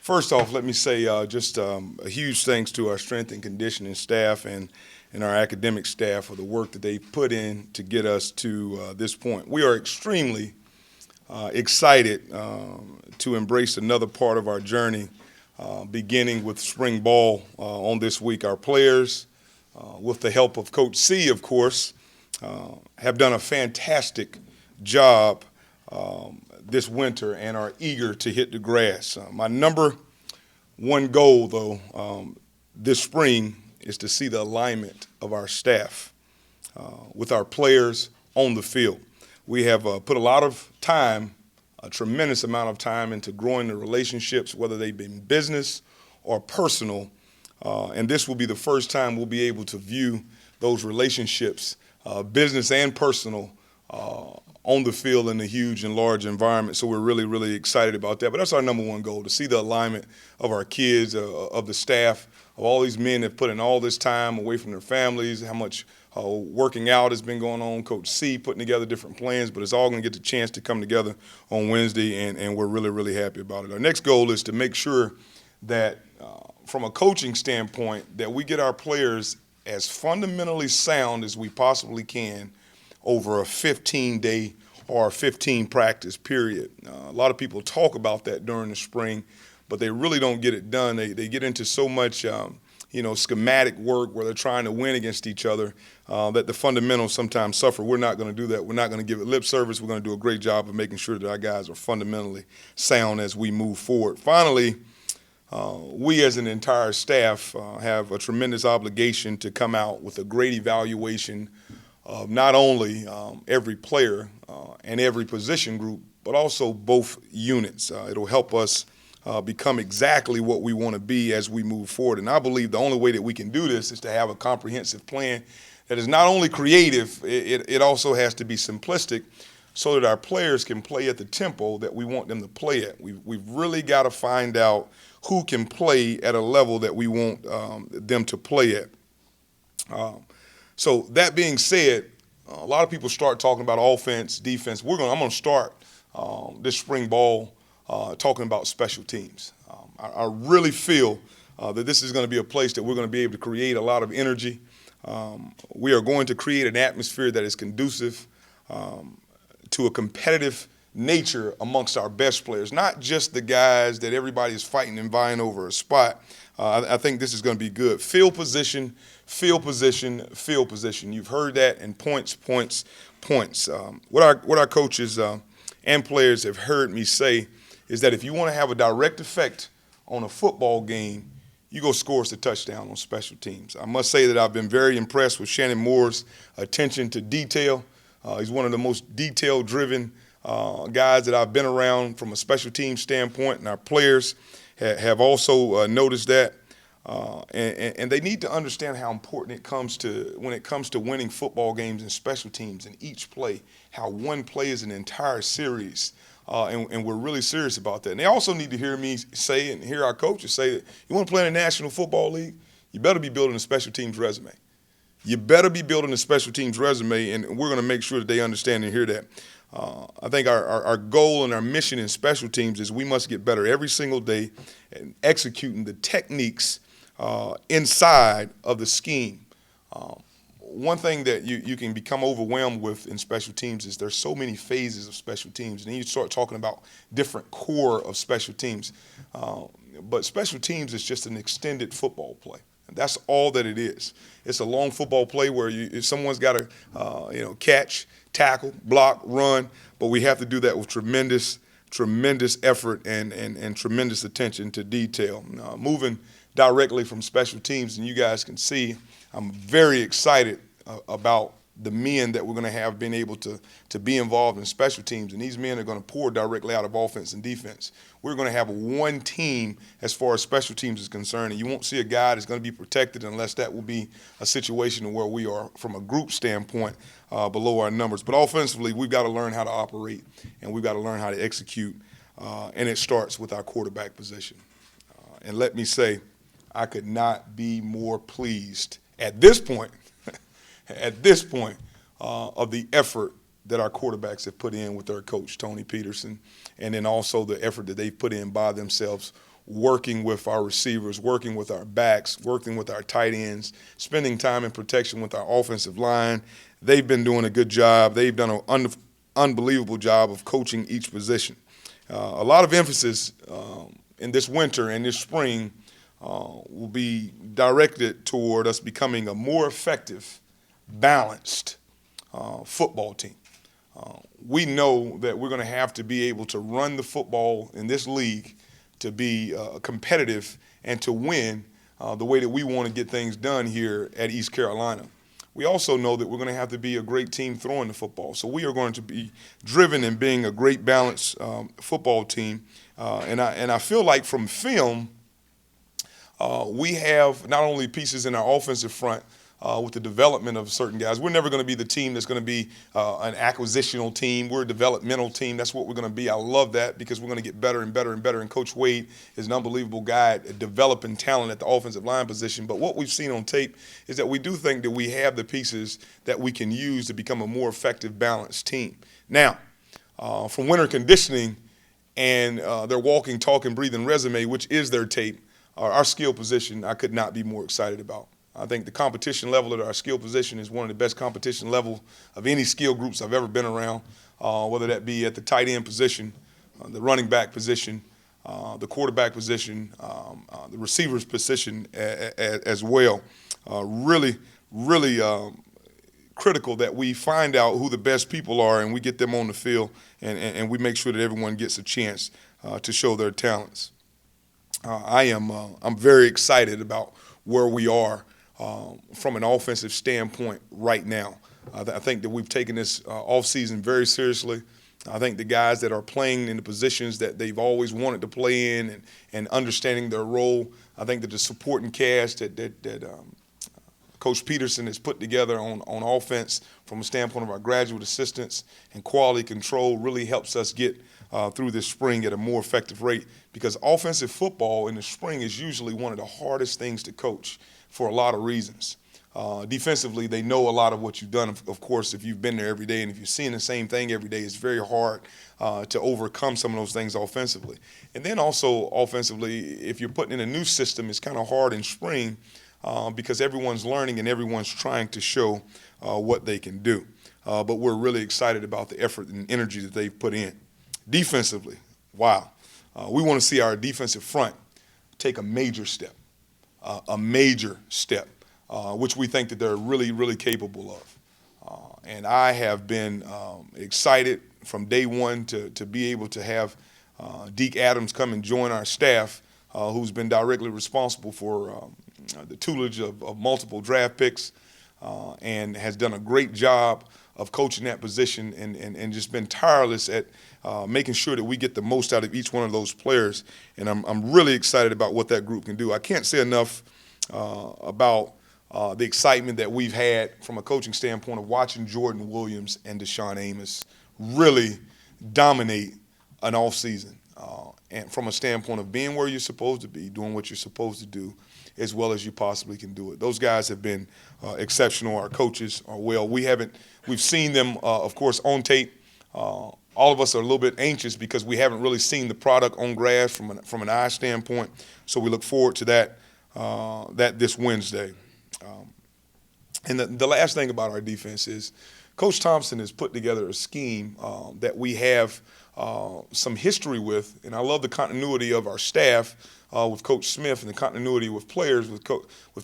First off, let me say just a huge thanks to our strength and conditioning staff and our academic staff for the work that they put in to get us to this point. We are extremely excited to embrace another part of our journey, beginning with spring ball on this week. Our players, with the help of Coach C, of course, have done a fantastic job this winter and are eager to hit the grass. My number one goal, though, this spring is to see the alignment of our staff with our players on the field. We have put a lot of time, a tremendous amount of time into growing the relationships, whether they've been business or personal, and this will be the first time we'll be able to view those relationships, business and personal, on the field in a huge and large environment. So we're really, really excited about that. But that's our number one goal, to see the alignment of our kids, of the staff, of all these men that put in all this time away from their families, how much working out has been going on, Coach C putting together different plans, but it's all going to get the chance to come together on Wednesday, and we're really, really happy about it. Our next goal is to make sure that from a coaching standpoint, that we get our players as fundamentally sound as we possibly can over a 15-day or a 15 practice period. A lot of people talk about that during the spring, but they really don't get it done. They get into so much schematic work where they're trying to win against each other that the fundamentals sometimes suffer. We're not going to do that. We're not going to give it lip service. We're going to do a great job of making sure that our guys are fundamentally sound as we move forward. Finally, we as an entire staff have a tremendous obligation to come out with a great evaluation of not only every player and every position group, but also both units. It'll help us become exactly what we want to be as we move forward. And I believe the only way that we can do this is to have a comprehensive plan that is not only creative, it also has to be simplistic so that our players can play at the tempo that we want them to play at. We've really got to find out who can play at a level that we want them to play at. So that being said, a lot of people start talking about offense, defense. I'm going to start this spring ball talking about special teams. I really feel that this is going to be a place that we're going to be able to create a lot of energy. We are going to create an atmosphere that is conducive to a competitive nature amongst our best players, not just the guys that everybody is fighting and vying over a spot. I think this is going to be good. Field position, field position, field position. You've heard that in points. What our coaches and players have heard me say is that if you want to have a direct effect on a football game, you go score us a touchdown on special teams. I must say that I've been very impressed with Shannon Moore's attention to detail. He's one of the most detail-driven guys that I've been around from a special team standpoint, and our players have also noticed that. And they need to understand how important when it comes to winning football games and special teams in each play, how one play is an entire series. And we're really serious about that. And they also need to hear me say and hear our coaches say that you want to play in the National Football League, you better be building a special teams resume. You better be building a special teams resume, and we're going to make sure that they understand and hear that. I think our goal and our mission in special teams is we must get better every single day at executing the techniques inside of the scheme. One thing that you can become overwhelmed with in special teams is there's so many phases of special teams, and then you start talking about different core of special teams. But special teams is just an extended football play. That's all that it is. It's a long football play where someone's got to catch, tackle, block, run, but we have to do that with tremendous effort and tremendous attention to detail. Moving directly from special teams, and you guys can see, I'm very excited about the men that we're going to have being able to be involved in special teams, and these men are going to pour directly out of offense and defense. We're going to have one team as far as special teams is concerned, and you won't see a guy that's going to be protected unless that will be a situation where we are, from a group standpoint, below our numbers. But offensively, we've got to learn how to operate, and we've got to learn how to execute, and it starts with our quarterback position. And let me say, I could not be more pleased at this point of the effort that our quarterbacks have put in with their coach, Tony Peterson, and then also the effort that they've put in by themselves working with our receivers, working with our backs, working with our tight ends, spending time in protection with our offensive line. They've been doing a good job. They've done an unbelievable job of coaching each position. A lot of emphasis in this winter and this spring will be directed toward us becoming a more effective, balanced football team. We know that we're going to have to be able to run the football in this league to be competitive and to win the way that we want to get things done here at East Carolina. We also know that we're going to have to be a great team throwing the football. So we are going to be driven in being a great balanced football team. And I feel like from film, we have not only pieces in our offensive front with the development of certain guys. We're never going to be the team that's going to be an acquisitional team. We're a developmental team. That's what we're going to be. I love that because we're going to get better and better and better. And Coach Wade is an unbelievable guy at developing talent at the offensive line position. But what we've seen on tape is that we do think that we have the pieces that we can use to become a more effective, balanced team. Now, from winter conditioning and their walking, talking, breathing resume, which is their tape, our skill position, I could not be more excited about. I think the competition level at our skill position is one of the best competition levels of any skill groups I've ever been around, whether that be at the tight end position, the running back position, the quarterback position, the receivers position as well. Really critical that we find out who the best people are and we get them on the field and we make sure that everyone gets a chance to show their talents. I'm very excited about where we are from an offensive standpoint right now. I think that we've taken this offseason very seriously. I think the guys that are playing in the positions that they've always wanted to play in and understanding their role, I think that the supporting cast that Coach Peterson has put together on offense from a standpoint of our graduate assistants and quality control really helps us get through this spring at a more effective rate because offensive football in the spring is usually one of the hardest things to coach for a lot of reasons. Defensively, they know a lot of what you've done. Of course, if you've been there every day and if you're seeing the same thing every day, it's very hard to overcome some of those things offensively. And then also offensively, if you're putting in a new system, it's kind of hard in spring because everyone's learning and everyone's trying to show what they can do. But we're really excited about the effort and energy that they've put in. Defensively, wow. We want to see our defensive front take a major step, which we think that they're really, really capable of. And I have been excited from day one to be able to have Deke Adams come and join our staff, who's been directly responsible for the tutelage of multiple draft picks and has done a great job of coaching that position and just been tireless at making sure that we get the most out of each one of those players. And I'm really excited about what that group can do. I can't say enough about the excitement that we've had from a coaching standpoint of watching Jordan Williams and Deshaun Amos really dominate an offseason. And from a standpoint of being where you're supposed to be, doing what you're supposed to do, as well as you possibly can do it. Those guys have been exceptional. Our coaches are well. We've seen them, of course, on tape. All of us are a little bit anxious because we haven't really seen the product on grass from an eye standpoint. So we look forward to that this Wednesday. And the last thing about our defense is Coach Thompson has put together a scheme that we have some history with, and I love the continuity of our staff with Coach Smith and the continuity with players with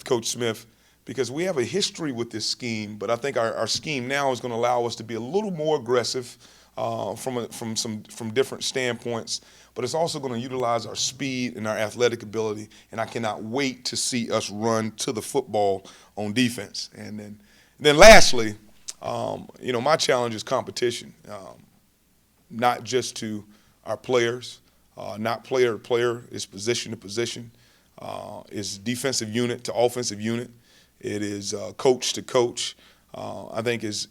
Coach Smith because we have a history with this scheme, but I think our scheme now is going to allow us to be a little more aggressive from different standpoints, but it's also going to utilize our speed and our athletic ability, and I cannot wait to see us run to the football on defense. And then lastly, my challenge is competition, not just to our players, not player to player, it's position to position, it's defensive unit to offensive unit, it is coach to coach. I think is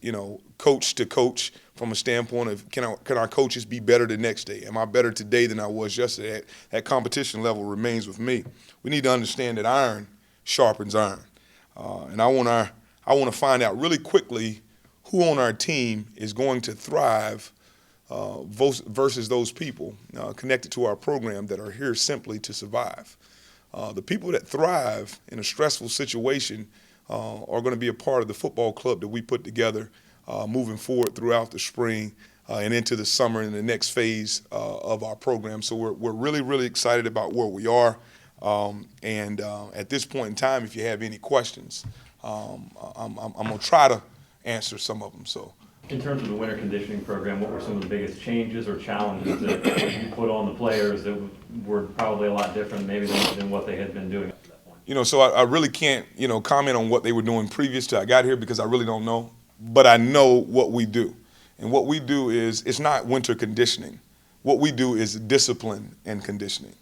coach to coach from a standpoint of can our coaches be better the next day? Am I better today than I was yesterday? That competition level remains with me. We need to understand that iron sharpens iron, and I want to find out really quickly who on our team is going to thrive versus those people connected to our program that are here simply to survive. The people that thrive in a stressful situation are going to be a part of the football club that we put together moving forward throughout the spring and into the summer and the next phase of our program. So we're really, really excited about where we are. At this point in time, if you have any questions, I'm going to try to answer some of them. So. In terms of the winter conditioning program, what were some of the biggest changes or challenges that you put on the players that were probably a lot different maybe than what they had been doing up to that point? So I really can't, comment on what they were doing previous to I got here because I really don't know. But I know what we do. And what we do is, it's not winter conditioning. What we do is discipline and conditioning.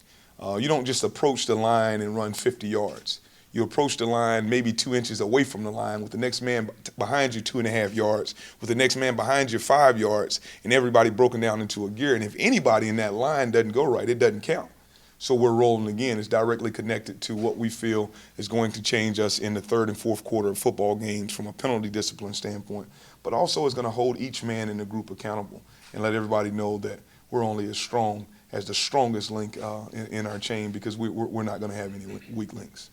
You don't just approach the line and run 50 yards. You approach the line maybe 2 inches away from the line with the next man behind you 2.5 yards, with the next man behind you 5 yards, and everybody broken down into a gear. And if anybody in that line doesn't go right, it doesn't count. So we're rolling again. It's directly connected to what we feel is going to change us in the third and fourth quarter of football games from a penalty discipline standpoint, but also is going to hold each man in the group accountable and let everybody know that we're only as strong as the strongest link in our chain, because we're not going to have any weak links.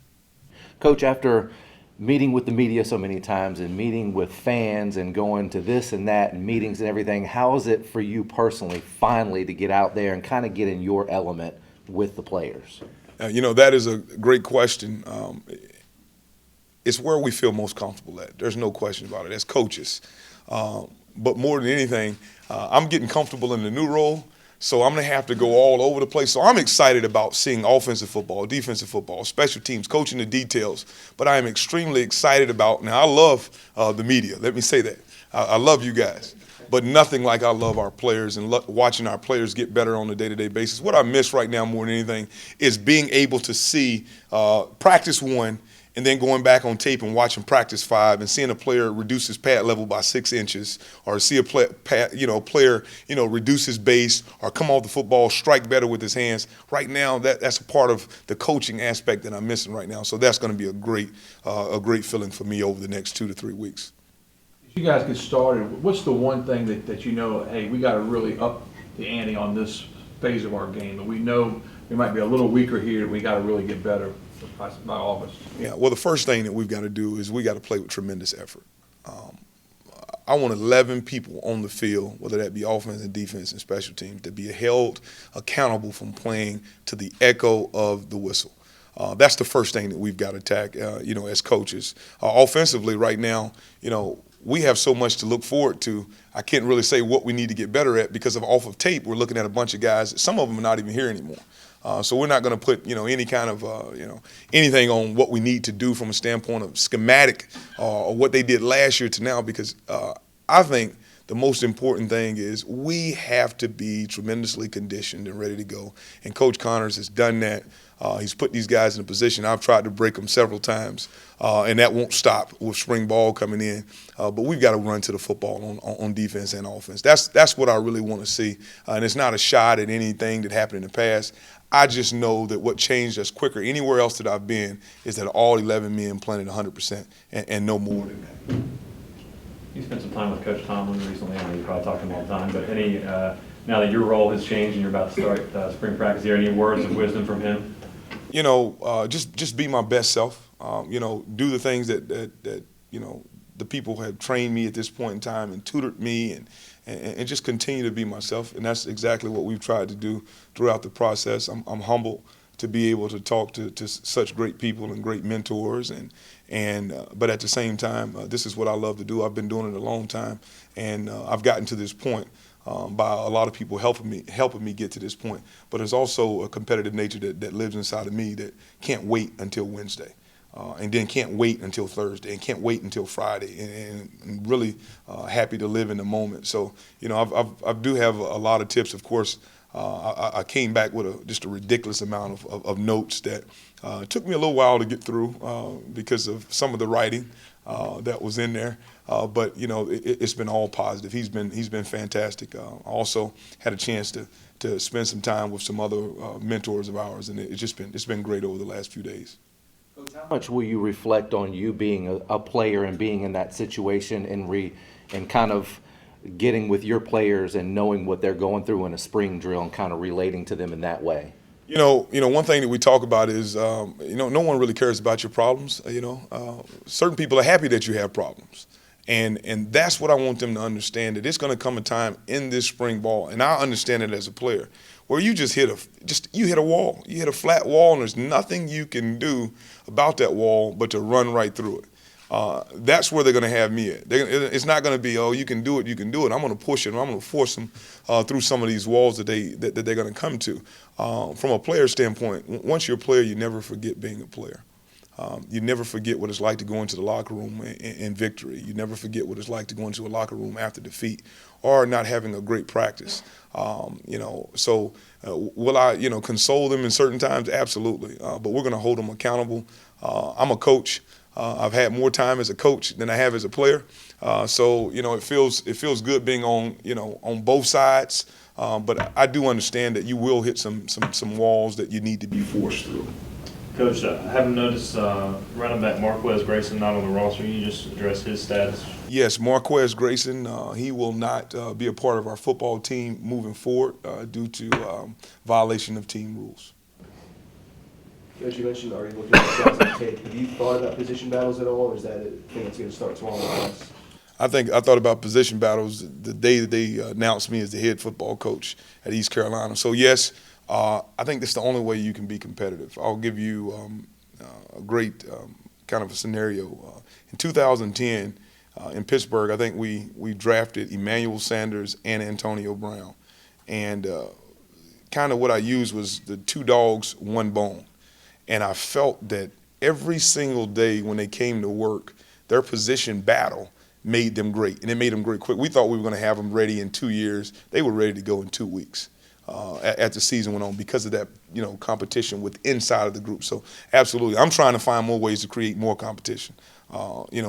Coach, after meeting with the media so many times and meeting with fans and going to this and that and meetings and everything, how is it for you personally finally to get out there and kind of get in your element with the players? That is a great question. It's where we feel most comfortable at. There's no question about it as coaches. But more than anything, I'm getting comfortable in the new role. So I'm going to have to go all over the place. So I'm excited about seeing offensive football, defensive football, special teams, coaching the details. But I am extremely excited about, now I love the media. Let me say that. I love you guys. But nothing like I love our players and watching our players get better on a day-to-day basis. What I miss right now more than anything is being able to see practice 1 and then going back on tape and watching practice 5 and seeing a player reduce his pad level by 6 inches, or see a player reduce his base or come off the football, strike better with his hands. Right now, that's a part of the coaching aspect that I'm missing right now. So that's going to be a great feeling for me over the next 2 to 3 weeks. As you guys get started, what's the one thing that hey, we got to really up the ante on this phase of our game, and we know we might be a little weaker here, and we got to really get better by August? Yeah, well, the first thing that we've got to do is we got to play with tremendous effort. I want 11 people on the field, whether that be offense and defense and special teams, to be held accountable from playing to the echo of the whistle. That's the first thing that we've got to attack, as coaches. Offensively right now, we have so much to look forward to. I can't really say what we need to get better at because off of tape, we're looking at a bunch of guys. Some of them are not even here anymore. So we're not going to put, any kind of, anything on what we need to do from a standpoint of schematic or what they did last year to now, because I think the most important thing is we have to be tremendously conditioned and ready to go. And Coach Connors has done that. He's put these guys in a position. I've tried to break them several times, and that won't stop with spring ball coming in. But we've got to run to the football on defense and offense. That's what I really want to see. And it's not a shot at anything that happened in the past. I just know that what changed us quicker anywhere else that I've been is that all 11 men playing at 100% and no more than that. You spent some time with Coach Tomlin recently. I know you probably talk to him all the time, but now that your role has changed and you're about to start spring practice, are there any words of wisdom from him? Just be my best self. Do the things that the people have trained me at this point in time and tutored me, and just continue to be myself. And that's exactly what we've tried to do throughout the process. I'm humbled to be able to talk to such great people and great mentors, but at the same time, this is what I love to do. I've been doing it a long time, and I've gotten to this point by a lot of people helping me get to this point. But there's also a competitive nature that lives inside of me that can't wait until Wednesday. And then can't wait until Thursday, and can't wait until Friday, and really happy to live in the moment. So, I do have a lot of tips. Of course, I came back with just a ridiculous amount of notes that took me a little while to get through because of some of the writing that was in there. But it's been all positive. He's been fantastic. I also had a chance to spend some time with some other mentors of ours, and it's been great over the last few days. How much will you reflect on you being a player and being in that situation and kind of getting with your players and knowing what they're going through in a spring drill and kind of relating to them in that way? One thing that we talk about is, no one really cares about your problems. Certain people are happy that you have problems. And that's what I want them to understand, that it's going to come a time in this spring ball, and I understand it as a player, where you just hit a wall. You hit a flat wall, and there's nothing you can do about that wall but to run right through it. That's where they're going to have me at. It's not going to be, oh, you can do it. I'm going to push it. I'm going to force them through some of these walls that they're going to come to. From a player standpoint, once you're a player, you never forget being a player. You never forget what it's like to go into the locker room in victory. You never forget what it's like to go into a locker room after defeat or not having a great practice. So will I, console them in certain times? Absolutely. But we're going to hold them accountable. I'm a coach. I've had more time as a coach than I have as a player. So it feels good being on both sides. But I do understand that you will hit some walls that you need to be forced through. Coach, I haven't noticed running back Marquez Grayson not on the roster. Can you just address his status? Yes, Marquez Grayson, he will not be a part of our football team moving forward due to violation of team rules. As you mentioned, are you looking at guys on tape? Have you thought about position battles at all, or is that a thing that's going to start tomorrow night? I thought about position battles the day that they announced me as the head football coach at East Carolina. So, yes, I think that's the only way you can be competitive. I'll give you a great kind of a scenario. In 2010, in Pittsburgh, I think we drafted Emmanuel Sanders and Antonio Brown. And kind of what I used was the two dogs, one bone. And I felt that every single day when they came to work, their position battle made them great, and it made them great quick. We thought we were going to have them ready in 2 years. They were ready to go in 2 weeks as the season went on because of that, competition with inside of the group. So absolutely, I'm trying to find more ways to create more competition.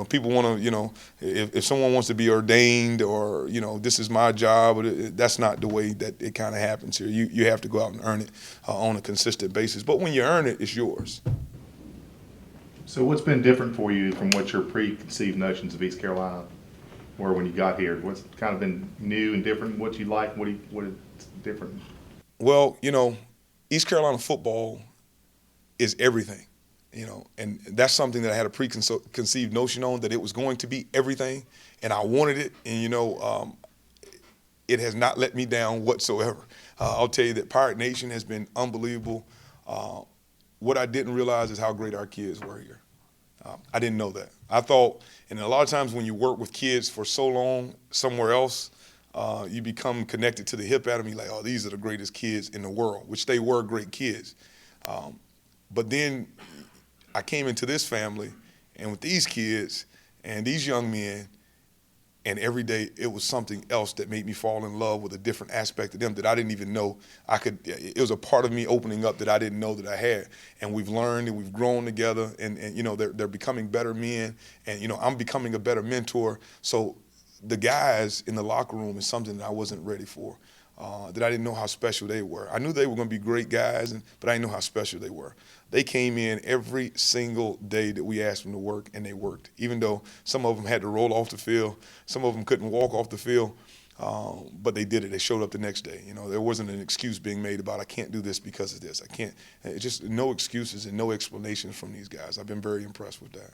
People want to, if someone wants to be ordained or, this is my job, that's not the way that it kind of happens here. You have to go out and earn it on a consistent basis. But when you earn it, it's yours. So what's been different for you from what your preconceived notions of East Carolina were when you got here? What's kind of been new and different? What you like? What is different? Well, East Carolina football is everything. And that's something that I had a preconceived notion on, that it was going to be everything, and I wanted it, and it has not let me down whatsoever. I'll tell you that Pirate Nation has been unbelievable. What I didn't realize is how great our kids were here. I didn't know that. I thought, and a lot of times when you work with kids for so long somewhere else, you become connected to the hip at them. You're like, oh, these are the greatest kids in the world, which they were great kids. But then I came into this family, and with these kids and these young men, and every day it was something else that made me fall in love with a different aspect of them that I didn't even know I could. It was a part of me opening up that I didn't know that I had. And we've learned and we've grown together, and they're becoming better men, and I'm becoming a better mentor. So the guys in the locker room is something that I wasn't ready for. That I didn't know how special they were. I knew they were going to be great guys, but I didn't know how special they were. They came in every single day that we asked them to work, and they worked. Even though some of them had to roll off the field, some of them couldn't walk off the field, but they did it. They showed up the next day. There wasn't an excuse being made about I can't do this because of this. I can't. Just no excuses and no explanations from these guys. I've been very impressed with that.